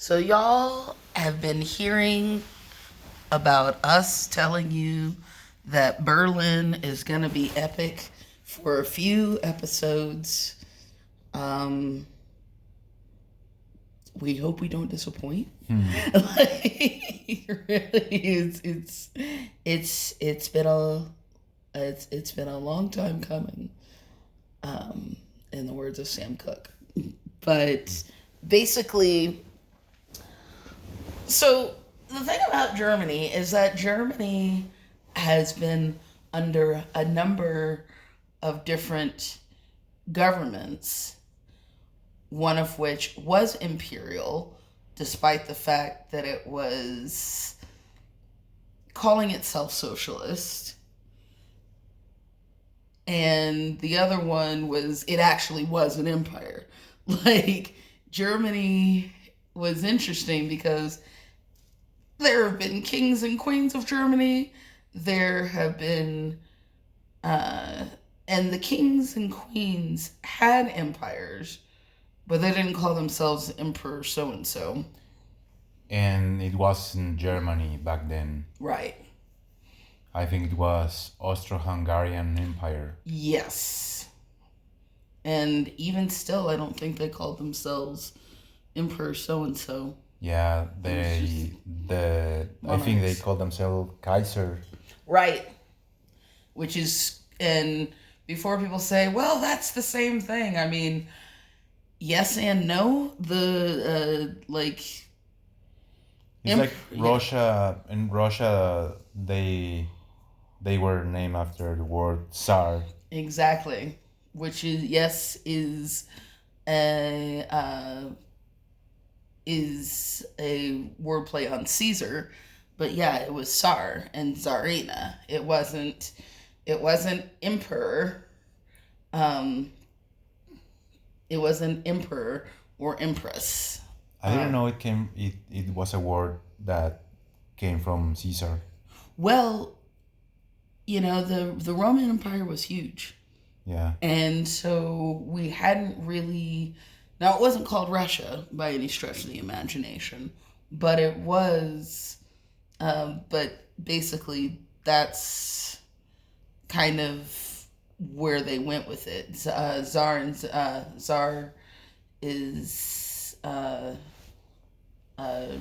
So, y'all have been hearing about us telling you that Berlin is going to be epic for a few episodes. Um, we hope we don't disappoint. Like, really, it's been a long time coming. In the words of Sam Cooke, but basically. So the thing about Germany is that Germany has been under a number of different governments, one of which was imperial, despite the fact that it was calling itself socialist. And the other one it actually was an empire. Like, Germany was interesting because there have been kings and queens of Germany. There have been, and the kings and queens had empires, but they didn't call themselves Emperor so and so. And it was in Germany back then. Right. I think it was Austro-Hungarian Empire. Yes. And even still, I don't think they called themselves Emperor so and so. Yeah, I think they called themselves Kaiser. Right. Which is, and before people say, well, that's the same thing. I mean, yes and no. It's like Russia. In Russia, they were named after the word Tsar. Exactly. Which is, yes, is a wordplay on Caesar, but yeah, it was Tsar and Tsarina. It wasn't emperor. It wasn't emperor or empress. I didn't know it was a word that came from Caesar. Well, the Roman Empire was huge. Yeah. And so we hadn't really. Now, it wasn't called Russia by any stretch of the imagination, but it was. But basically, that's kind of where they went with it. Tsar is a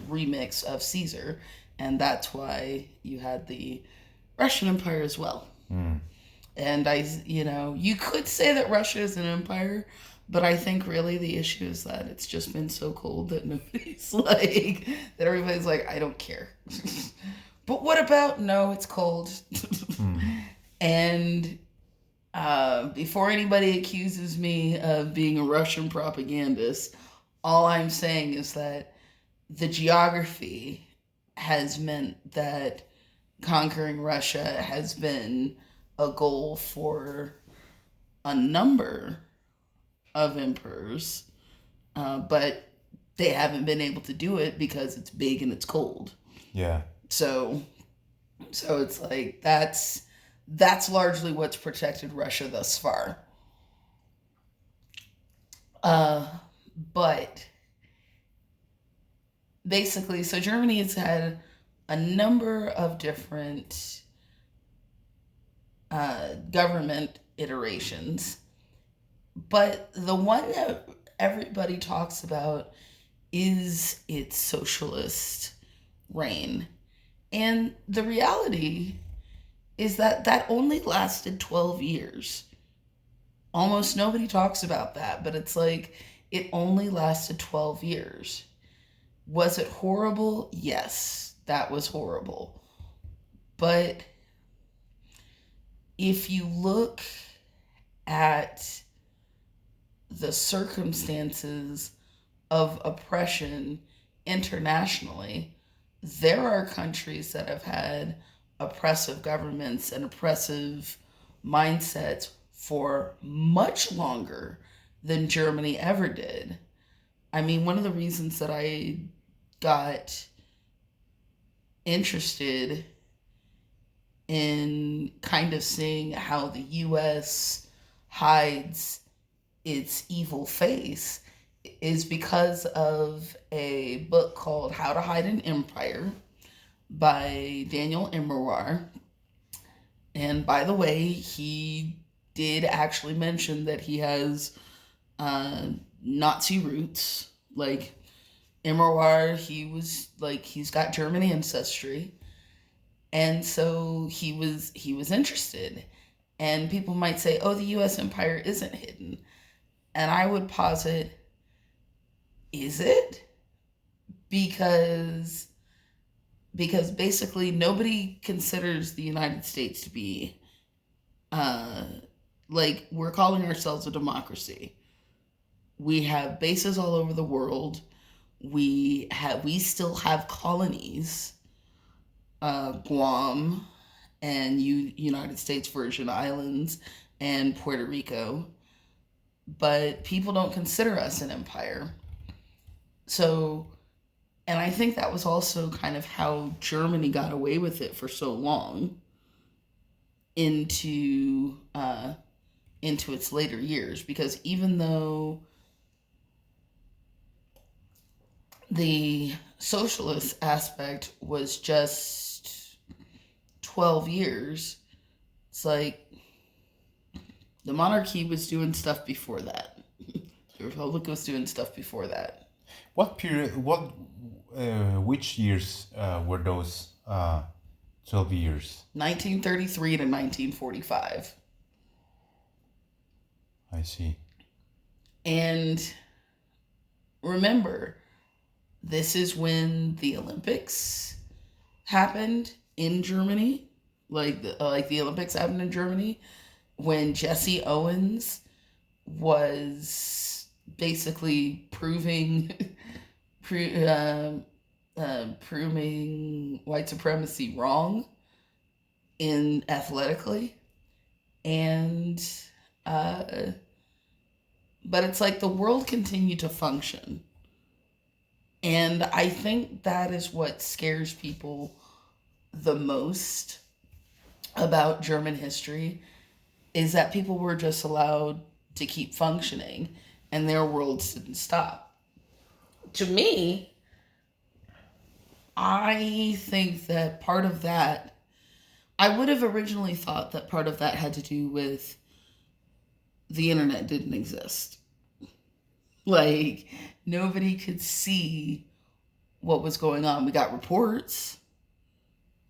remix of Caesar, and that's why you had the Russian Empire as well. And you could say that Russia is an empire, but I think really the issue is that it's just been so cold that nobody's that everybody's like, I don't care. But what about, no, it's cold. And before anybody accuses me of being a Russian propagandist, all I'm saying is that the geography has meant that conquering Russia has been a goal for a number of emperors, but they haven't been able to do it because it's big and it's cold. Yeah. So it's like that's largely what's protected Russia thus far. But basically, so Germany has had a number of different government iterations, but the one that everybody talks about is its socialist reign. And the reality is that only lasted 12 years. Almost nobody talks about that, but it's like it only lasted 12 years. Was it horrible? Yes, that was horrible. But if you look at the circumstances of oppression internationally, there are countries that have had oppressive governments and oppressive mindsets for much longer than Germany ever did. I mean, one of the reasons that I got interested in kind of seeing how the U.S. hides its evil face is because of a book called How to Hide an Empire by Daniel Immerwahr. And by the way, he did actually mention that he has Nazi roots. Like Immerwahr, he's got German ancestry, and so he was interested. And people might say, "Oh, the U.S. empire isn't hidden," and I would posit, is it? Because basically nobody considers the United States to be like, we're calling ourselves a democracy. We have bases all over the world. We still have colonies, Guam and United States Virgin Islands and Puerto Rico, but people don't consider us an empire. So, and I think that was also kind of how Germany got away with it for so long into its later years, because even though the socialist aspect was just 12 years, it's like the monarchy was doing stuff before that. The Republic was doing stuff before that. What period? Which years were those 12 years? 1933 to 1945. I see. And remember, this is when the Olympics happened in Germany, like the Olympics happened in Germany, when Jesse Owens was basically proving white supremacy wrong in athletically, and but it's like the world continued to function. And I think that is what scares people the most about German history, is that people were just allowed to keep functioning and their worlds didn't stop. To me, I think that part of that, I would have originally thought that part of that had to do with the internet didn't exist. Like, nobody could see what was going on. We got reports.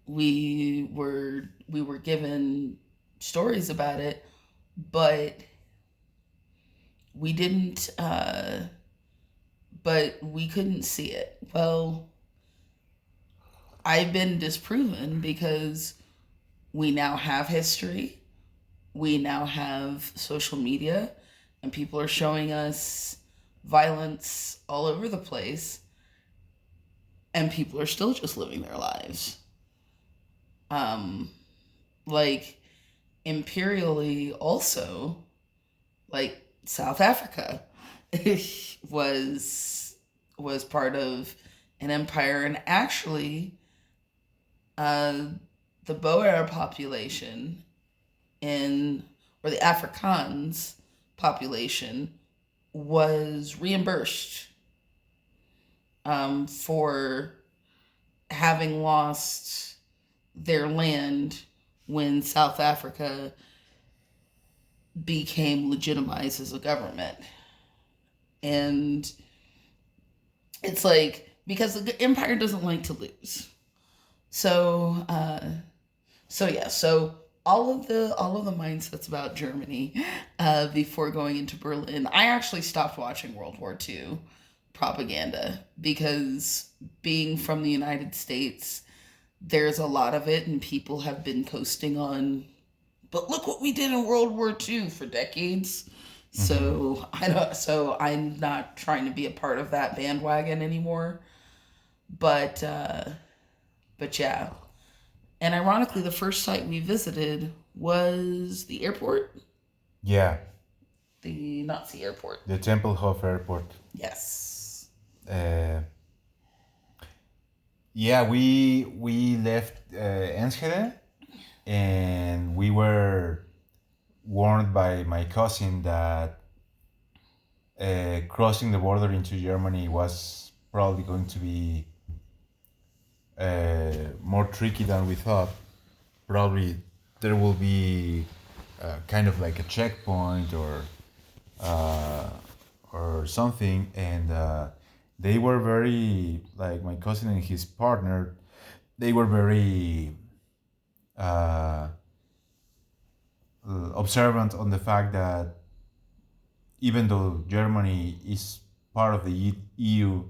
We were given stories about it, but we didn't but we couldn't see it. Well, I've been disproven, because we now have history. We now have social media, and people are showing us violence all over the place, and people are still just living their lives. Like, imperially also, like South Africa was part of an empire, and actually the Boer population or the Afrikaans population was reimbursed for having lost their land when South Africa became legitimized as a government. And it's like, because the empire doesn't like to lose. So all of the mindsets about Germany before going into Berlin, I actually stopped watching World War II propaganda, because being from the United States, there's a lot of it, and people have been posting on, but look what we did in World War II for decades. Mm-hmm. So I'm not trying to be a part of that bandwagon anymore. But yeah. And ironically, the first site we visited was the airport. Yeah. The Nazi airport. The Tempelhof Airport. Yes. Yeah, we left Enschede, and we were warned by my cousin that crossing the border into Germany was probably going to be more tricky than we thought. Probably there will be kind of like a checkpoint or something, and they were very, like my cousin and his partner, they were very uh, observant on the fact that even though Germany is part of the EU,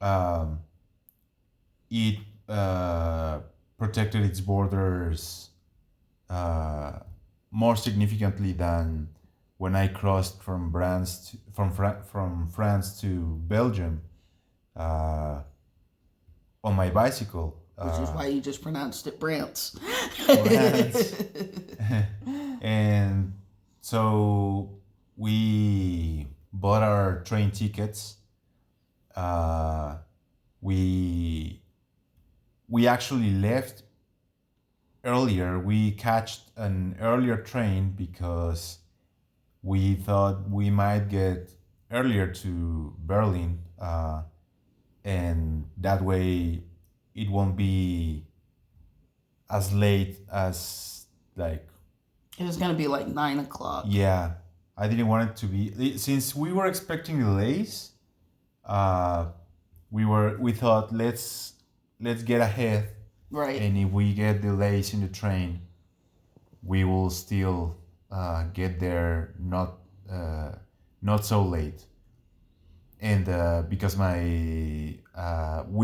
um, it protected its borders more significantly than when I crossed from from France to Belgium on my bicycle. Which is why you just pronounced it Brance. France. And so we bought our train tickets. We actually left earlier. We catched an earlier train because we thought we might get earlier to Berlin, and that way it won't be as late as like. It was gonna be like 9:00. Yeah, I didn't want it to be, since we were expecting delays. We thought let's get ahead. Right. And if we get delays in the train, we will still get there not so late. And because we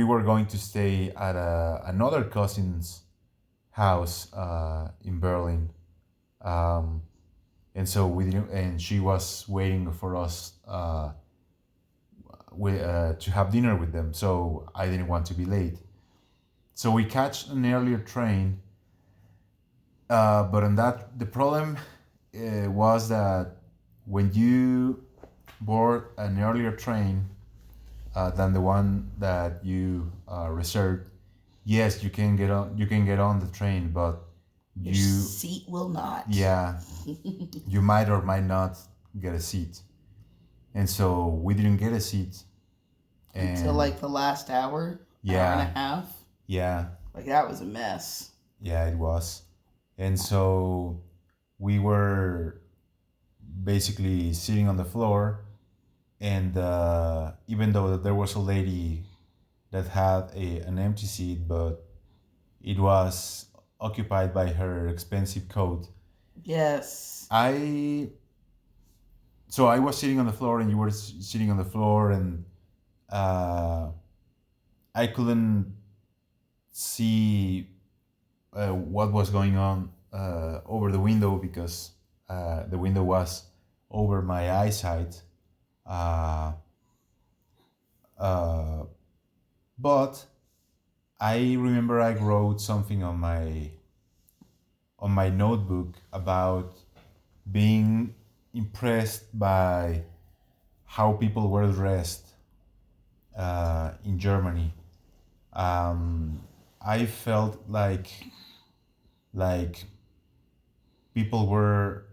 were going to stay at another cousin's house in Berlin, and so we didn't, and she was waiting for us to have dinner with them. So I didn't want to be late. So we catch an earlier train, but on that the problem was that when you board an earlier train than the one that you reserved, yes, you can get on. You can get on the train, but your seat will not. Yeah, you might or might not get a seat, and so we didn't get a seat until like the last hour. Yeah, hour and a half. Yeah, like that was a mess. Yeah, it was, and so we were basically sitting on the floor, and even though there was a lady that had an empty seat, but it was occupied by her expensive coat. Yes. So I was sitting on the floor, and you were sitting on the floor, and I couldn't see what was going on over the window because the window was over my eyesight. But I remember I wrote something on my notebook about being impressed by how people were dressed in Germany. I felt like people were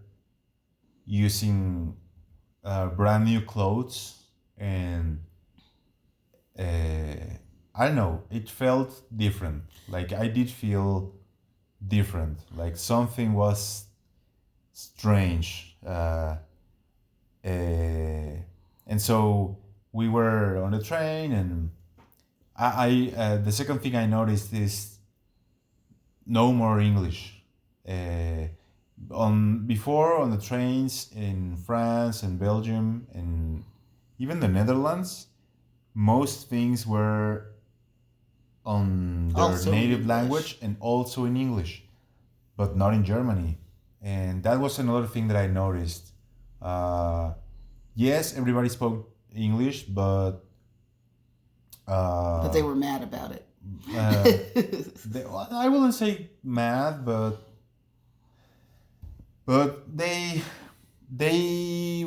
using brand new clothes, and I don't know, it felt different. Like I did feel different, like something was strange. And so we were on the train, and I the second thing I noticed is no more English. On the trains in France and Belgium and even the Netherlands, most things were on their Also native English. language and also in English, but not in Germany. And that was another thing that I noticed. Yes, everybody spoke English, but they were mad about it. I wouldn't say mad, but they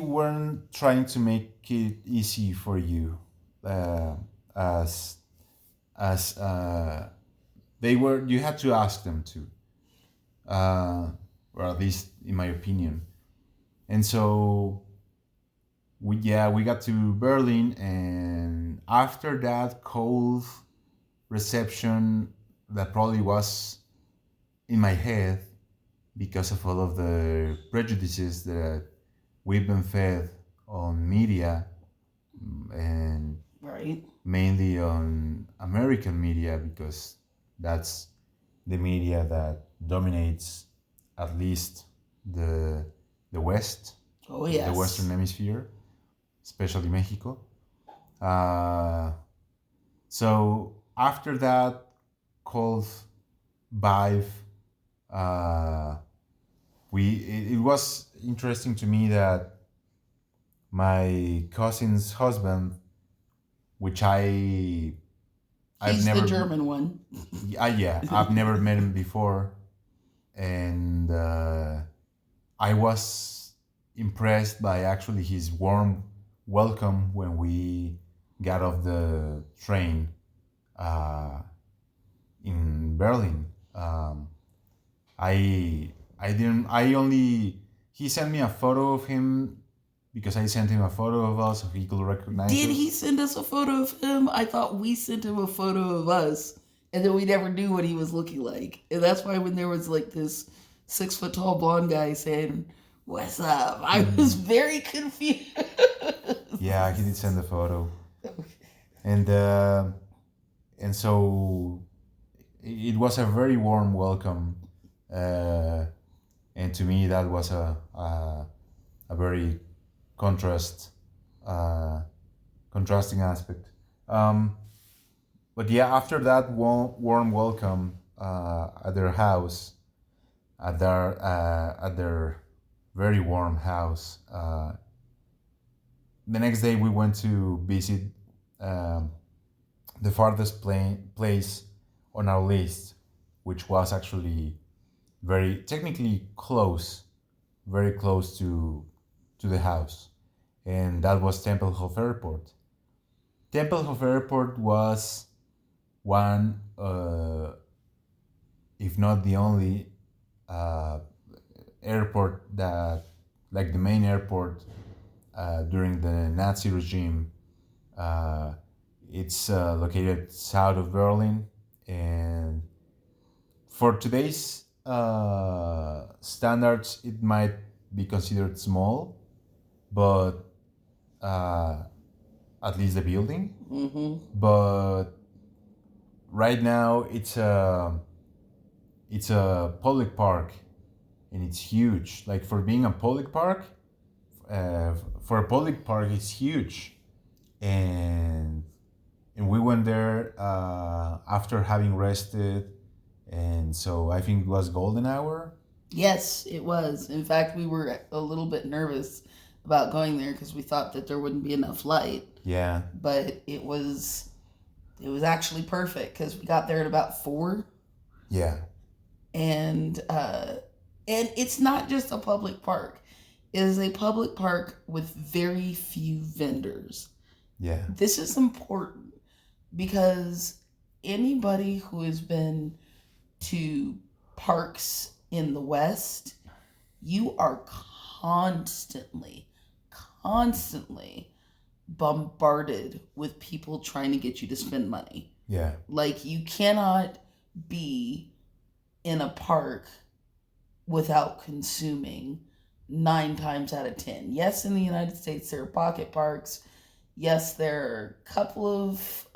weren't trying to make it easy for you, as they were. You had to ask them to, or at least in my opinion. And so we got to Berlin, and after that cold reception that probably was in my head because of all of the prejudices that we've been fed on media, and Right. mainly on American media, because that's the media that dominates at least the the West, Oh, the Western yes. Hemisphere, especially Mexico. Uh, so after that cold vibe, uh, it was interesting to me that my cousin's husband, which I've He's the never German one. yeah, I've never met him before, and I was impressed by actually his warm welcome when we got off the train uh, in Berlin. I didn't. I only He sent me a photo of him because I sent him a photo of us so he could recognize Did he us. send us a photo of him? I thought we sent him a photo of us, and then we never knew what he was looking like. And that's why when there was like this 6 foot tall blonde guy saying, "What's up?" I was very confused. Yeah, he did send a photo, and uh, and so it was a very warm welcome, uh, and to me that was a very contrast uh, contrasting aspect. Um, but yeah, after that warm welcome at their house, at their very warm house, the next day we went to visit um, the farthest place on our list, which was actually very technically close, very close to the house, and that was Tempelhof Airport. Tempelhof Airport was one, if not the only, uh, airport that, like the main airport during the Nazi regime. Uh, it's located south of Berlin, and for today's standards, it might be considered small, but uh, at least the building. Mm-hmm. But right now, it's a public park, and it's huge. Like for being a public park, for a public park, it's huge, and we went there after having rested, and so I think it was golden hour. Yes, it was. In fact, we were a little bit nervous about going there because we thought that there wouldn't be enough light. Yeah, But it was actually perfect because we got there at about 4, yeah, and it's not just a public park. It is a public park with very few vendors. yeah, This is important because anybody who has been to parks in the West, you are constantly, constantly bombarded with people trying to get you to spend money. yeah, Like, you cannot be in a park without consuming 9 times out of 10. Yes, in the United States, there are pocket parks. Yes, there are a couple of,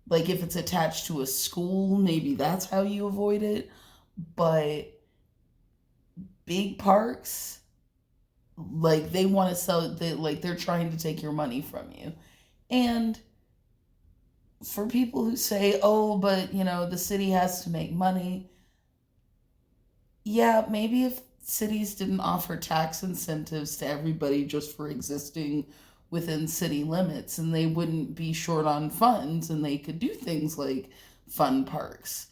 like, if it's attached to a school, maybe that's how you avoid it. But big parks, like, they want to sell, like, they're trying to take your money from you. And for people who say, oh, but, the city has to make money, yeah, maybe if cities didn't offer tax incentives to everybody just for existing within city limits, and they wouldn't be short on funds, and they could do things like fun parks.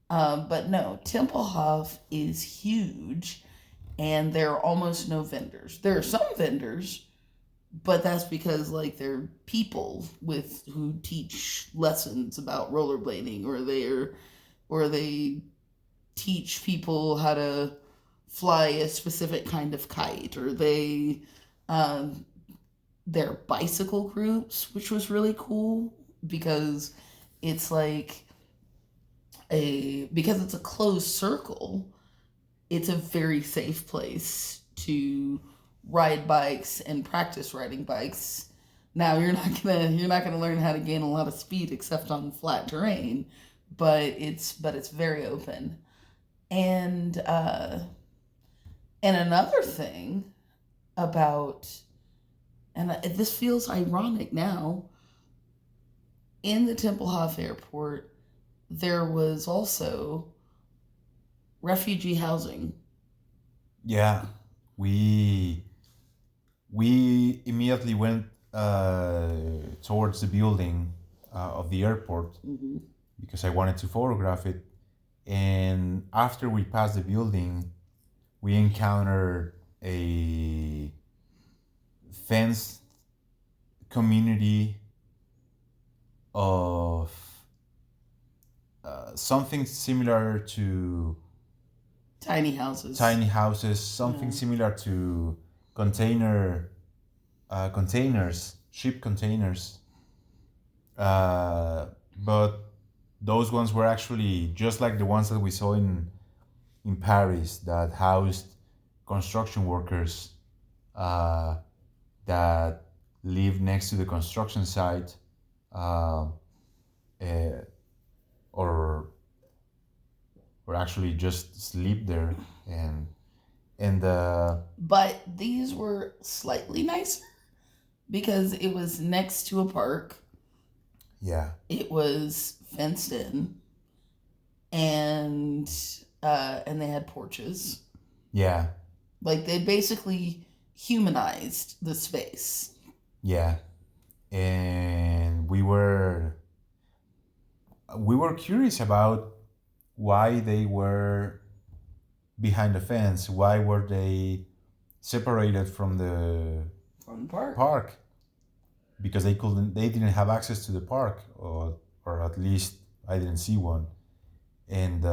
But no, Tempelhof is huge, and there are almost no vendors. There are some vendors, but that's because like they're people with who teach lessons about rollerblading, or they teach people how to fly a specific kind of kite, or they um, their bicycle groups, which was really cool because it's like because it's a closed circle, it's a very safe place to ride bikes and practice riding bikes. Now you're not gonna learn how to gain a lot of speed except on flat terrain, but it's very open. And another thing about, and this feels ironic now, in the Tempelhof Airport there was also refugee housing. Yeah, we immediately went towards the building of the airport Mm-hmm. because I wanted to photograph it. And after we passed the building, we encountered a fenced community of something similar to Tiny houses. something Yeah. similar to ship containers. But those ones were actually just like the ones that we saw in Paris that housed construction workers that live next to the construction site, uh, uh, or actually just sleep there. And But these were slightly nicer because it was next to a park. yeah, It was fenced in, and they had porches. yeah, Like they basically humanized the space. yeah. And we were curious about why they were behind the fence. Why were they separated from the From the park. park? Because they didn't have access to the park, or at least I didn't see one. And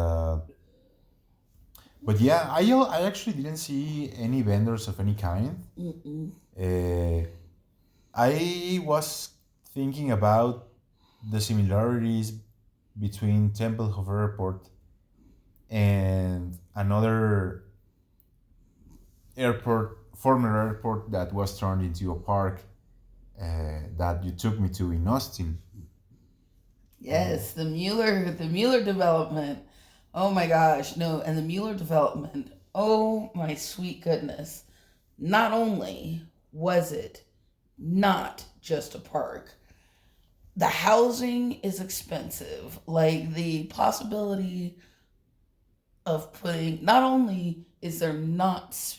but yeah, I actually didn't see any vendors of any kind. Mm-mm. I was thinking about the similarities between Tempelhof Airport and another former airport that was turned into a park that you took me to in Austin. Yes, the Mueller development. Oh my gosh, no, and the Mueller development. Oh my sweet goodness. Not only was it not just a park, the housing is expensive. Like the possibility of putting, not only is there not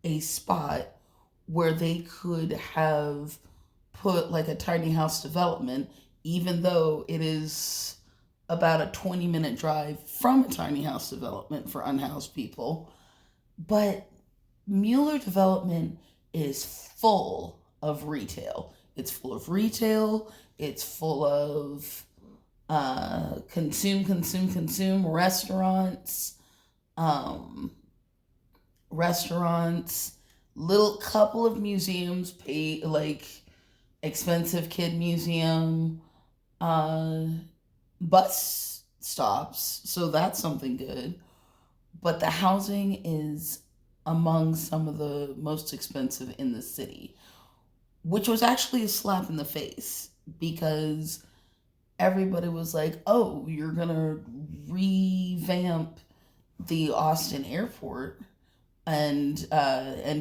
a spot where they could have put like a tiny house development, even though it is about a 20-minute drive from a tiny house development for unhoused people. But Mueller development is full of retail. It's full of retail. It's full of consume um, restaurants, little couple of museums, pay like expensive kid museum, uh, bus stops. So that's something good. But the housing is among some of the most expensive in the city, which was actually a slap in the face because everybody was like, "Oh, you're gonna revamp the Austin airport." And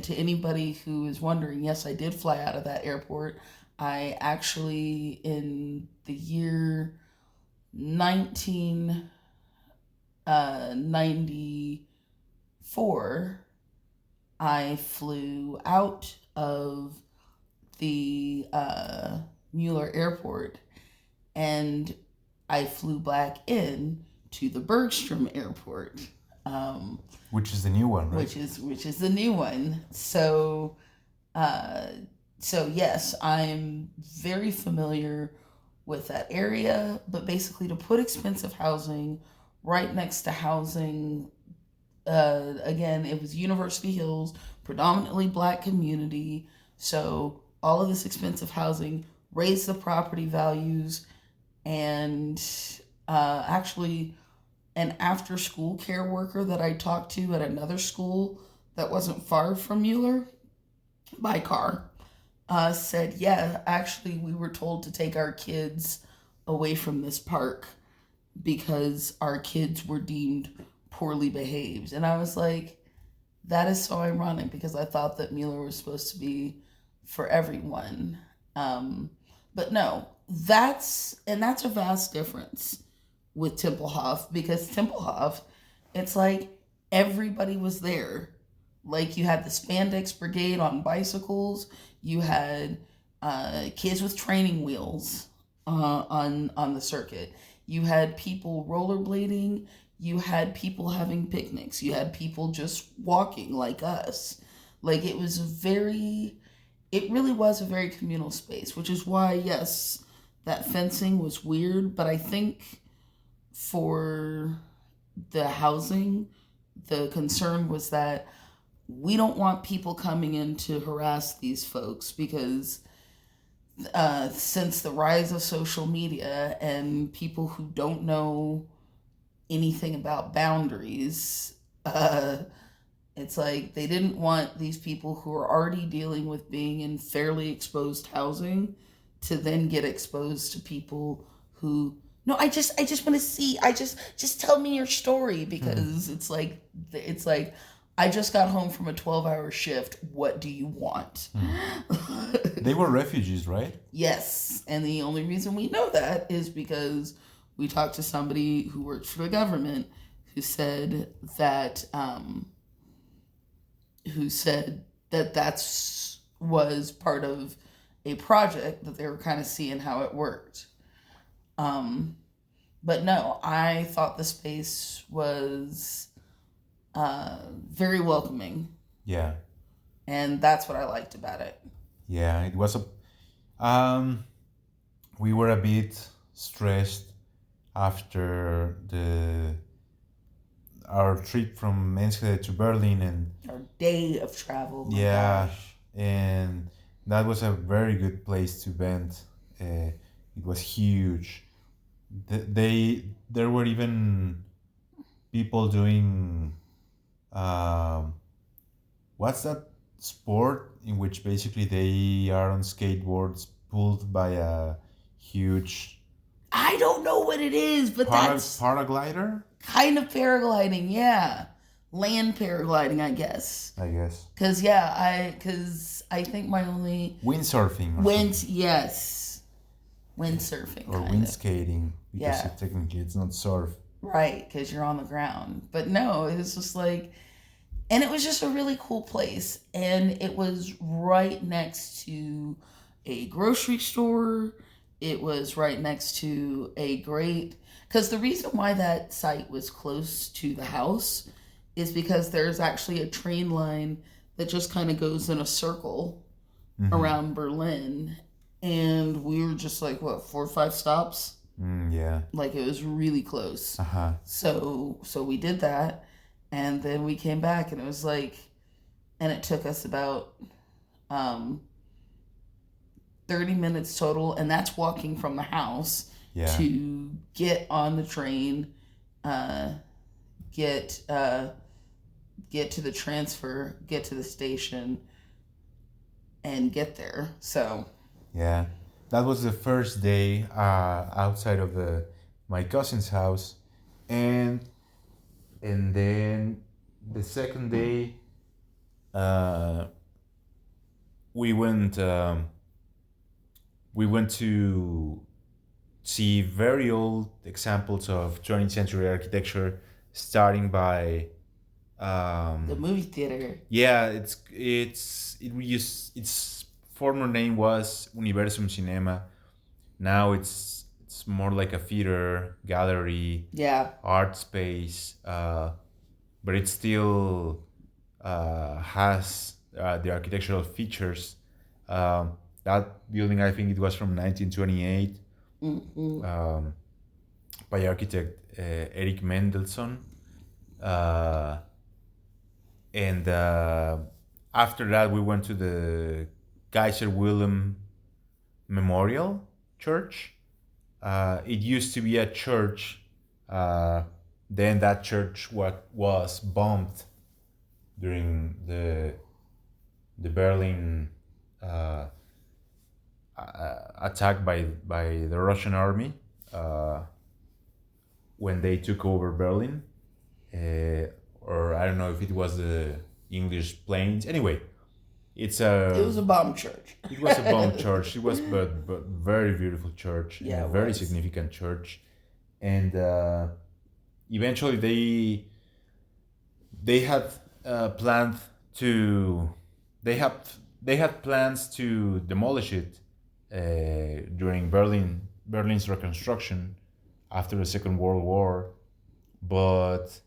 to anybody who is wondering, yes, I did fly out of that airport. I actually, in the year 1994, I flew out of the Mueller Airport, and I flew back in to the Bergstrom Airport, Which is the new one, right? which is the new one. So, uh, yes, I'm very familiar with that area. But basically, to put expensive housing right next to housing, again, it was University Hills, predominantly black community. So all of this expensive housing, raise the property values, and actually an after school care worker that I talked to at another school that wasn't far from Mueller by car said, yeah, actually we were told to take our kids away from this park because our kids were deemed poorly behaved. And I was like, that is so ironic because I thought that Mueller was supposed to be for everyone. But no, that's a vast difference with Tempelhof, because Tempelhof, it's like everybody was there. Like you had the spandex brigade on bicycles, you had kids with training wheels on the circuit, you had people rollerblading, you had people having picnics, you had people just walking like us. Like it really was a very communal space, which is why, yes, that fencing was weird, but I think for the housing, the concern was that we don't want people coming in to harass these folks because since the rise of social media and people who don't know anything about boundaries, it's like they didn't want these people who are already dealing with being in fairly exposed housing to then get exposed to people who, no, I just want to see, just tell me your story, because it's like I just got home from a 12-hour shift. What do you want? They were refugees, right? Yes. And the only reason we know that is because we talked to somebody who worked for the government who said that that's was part of a project that they were kind of seeing how it worked. But no, I thought the space was very welcoming. Yeah. And that's what I liked about it. Yeah, it was we were a bit stressed after our trip from Enschede to Berlin, and Our day of travel. My yeah, gosh. and that was a very good place to vent. It was huge. There were even people doing what's that sport in which basically they are on skateboards pulled by a huge I don't know what it is, but that's paraglider? kind of paragliding, yeah. Land paragliding, I guess. I guess. Cause I think my only Windsurfing. yes, windsurfing Or kind wind of. skating, because Yeah. technically it's not surf. Right, because you're on the ground. But no, it was just like, and it was just a really cool place, and it was right next to a grocery store. It was right next to a great, because the reason why that site was close to the house is because there's actually a train line that just kind of goes in a circle around Berlin, and we were just like, what, 4 or 5 stops? Yeah. Like it was really close. Uh-huh. So we did that, and then we came back, and it was like, and it took us about 30 minutes total, and that's walking from the house to get on the train, get to the transfer, get to the station, and get there. So yeah, that was the first day outside of my cousin's house, and then the second day we went to see very old examples of 20th century architecture, starting by the movie theater. yeah, its former name was Universum Cinema. Now it's more like a theater, gallery, art space, but it still has the architectural features. That building, I think it was from 1928, by architect Eric Mendelssohn. And after that, we went to the Kaiser Wilhelm Memorial Church. It used to be a church. Then that church was bombed during the Berlin attack by the Russian army when they took over Berlin, or I don't know if it was the English planes. Anyway, it was a bomb church. It was a bomb church. It was but very beautiful church, Yeah, and a very significant church, and eventually they had planned to they had plans to demolish it during Berlin's reconstruction after the Second World War, but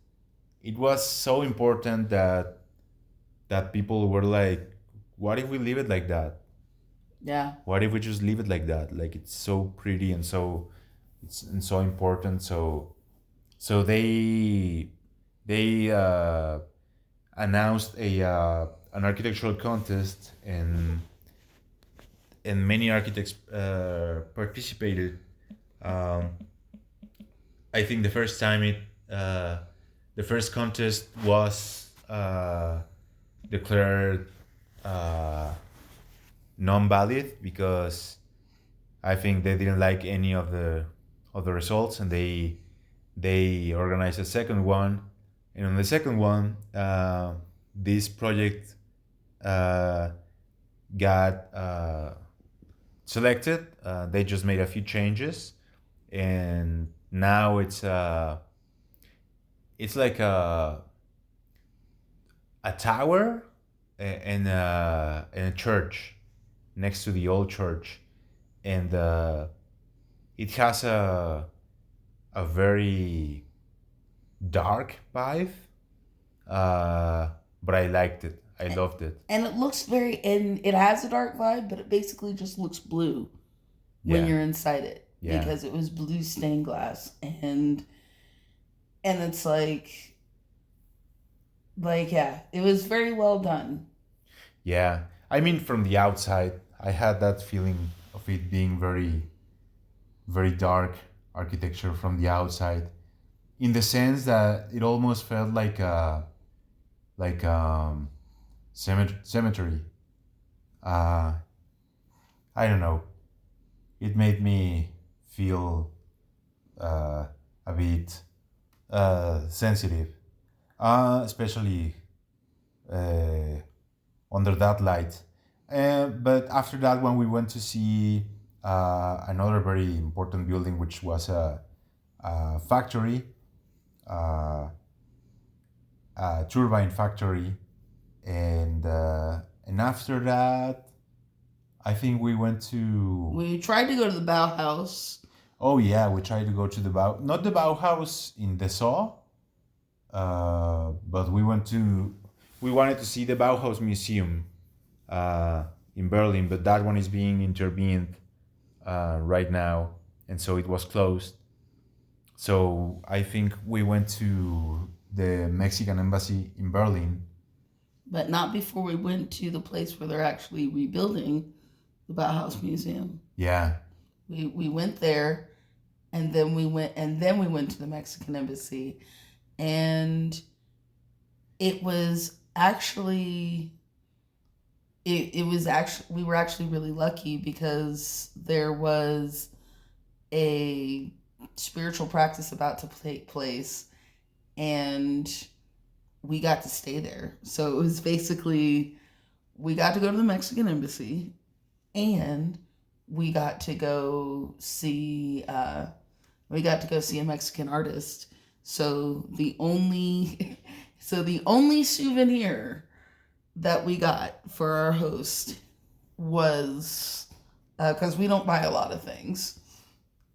it was so important that people were like, what if we leave it like that? Yeah. What if we just leave it like that? Like, it's so pretty and so important. So they announced an architectural contest, and many architects participated. I think the first time the first contest was declared non-valid because I think they didn't like any of the results, and they organized a second one, and on the second one, this project got selected. They just made a few changes, and now it's like a tower and a church next to the old church, and it has a very dark vibe, but I liked it. I loved it. And it looks and it has a dark vibe, but it basically just looks blue when you're inside it. Yeah. Because it was blue stained glass, and it's like yeah, it was very well done. Yeah, I mean, from the outside, I had that feeling of it being very, very dark architecture from the outside, in the sense that it almost felt like a cemetery. I don't know. It made me feel a bit sensitive, especially under that light. But after that, when we went to see another very important building, which was a factory, a turbine factory, and after that, I think we tried to go to the Bauhaus. Oh yeah, we tried to go to not the Bauhaus in Dessau, but we wanted to see the Bauhaus Museum in Berlin, but that one is being intervened right now, and so it was closed. So I think we went to the Mexican embassy in Berlin. But not before we went to the place where they're actually rebuilding the Bauhaus Museum. Yeah. We went there, and then we went to the Mexican embassy, and it was actually we were actually really lucky because there was a spiritual practice about to take place, and we got to stay there. So it was basically, we got to go to the Mexican embassy, and we got to go see a Mexican artist. So the only souvenir that we got for our host was, because we don't buy a lot of things,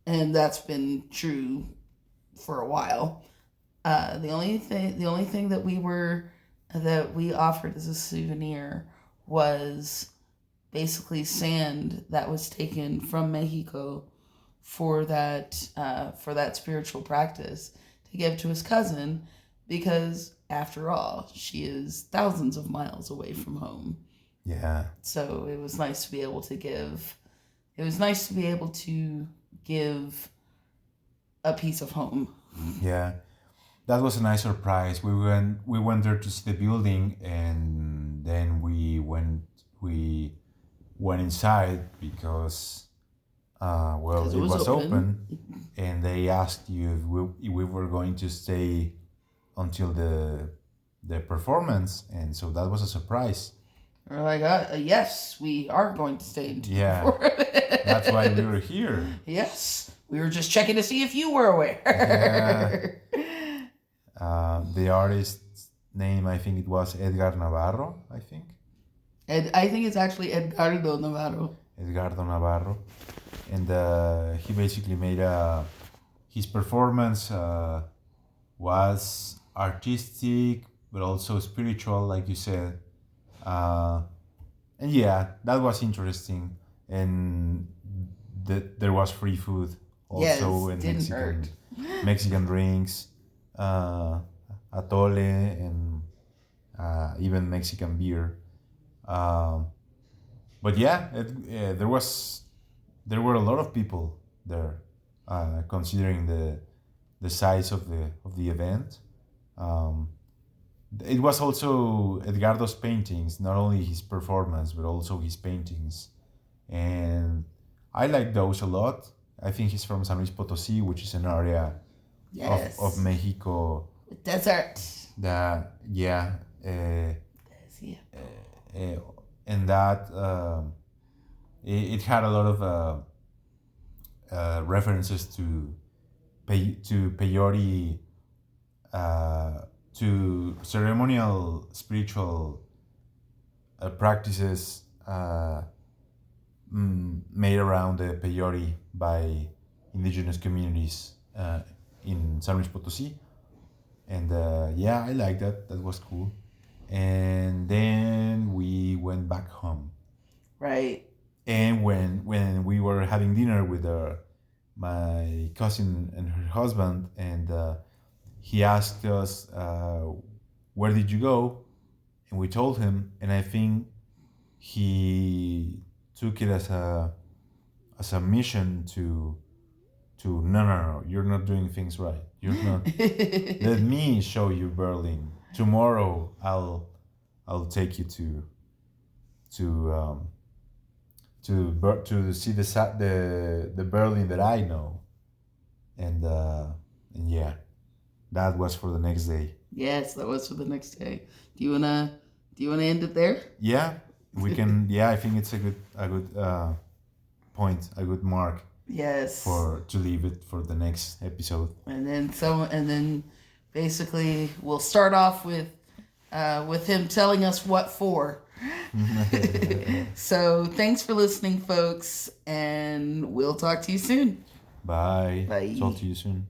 and that's been true for a while. The only thing that we offered as a souvenir was basically sand that was taken from Mexico for that spiritual practice to give to his cousin, because after all, she is thousands of miles away from home, Yeah. So it was nice to be able to give. It was nice to be able to give a piece of home. Yeah. That was a nice surprise. We went there to see the building, and then we went inside because well, Because it it was was open. open, and they asked you if we were going to stay until the performance, and so that was a surprise. We're like, yes, we are going to stay until Yeah. before. That's why we were here. Yes, we were just checking to see if you were aware. The artist's name, I think it was Edgar Navarro, I think. I think it's actually Edgardo Navarro. Edgardo Navarro. And he basically made his performance was artistic, but also spiritual, like you said. And yeah, that was interesting. And there was free food also, Yes, and didn't hurt. Mexican drinks, atole, and even Mexican beer. But yeah, there were a lot of people there, considering the size of the event. It was also Edgardo's paintings, not only his performance, but also his paintings. And I like those a lot. I think he's from San Luis Potosí, which is an area Yes. of Mexico Desert. that, yeah, Yeah. and that it had a lot of references to peyote, to ceremonial spiritual practices made around the peyote by indigenous communities in San Luis Potosí. And yeah, I like that. That was cool. And then we went back home. Right. And when we were having dinner with my cousin and her husband, and he asked us, where did you go? And we told him, and I think he took it as a mission to no, you're not doing things right. You're not. Let me show you Berlin. Tomorrow I'll take you to see the Berlin that I know, and yeah, that was for the next day. Yes, that was for the next day. Do you wanna end it there? Yeah, we can. Yeah, I think it's a good point, a good mark. Yes. To leave it for the next episode. And then basically we'll start off with him telling us what for. So thanks for listening, folks, and we'll talk to you soon. Bye. Bye. Talk to you soon.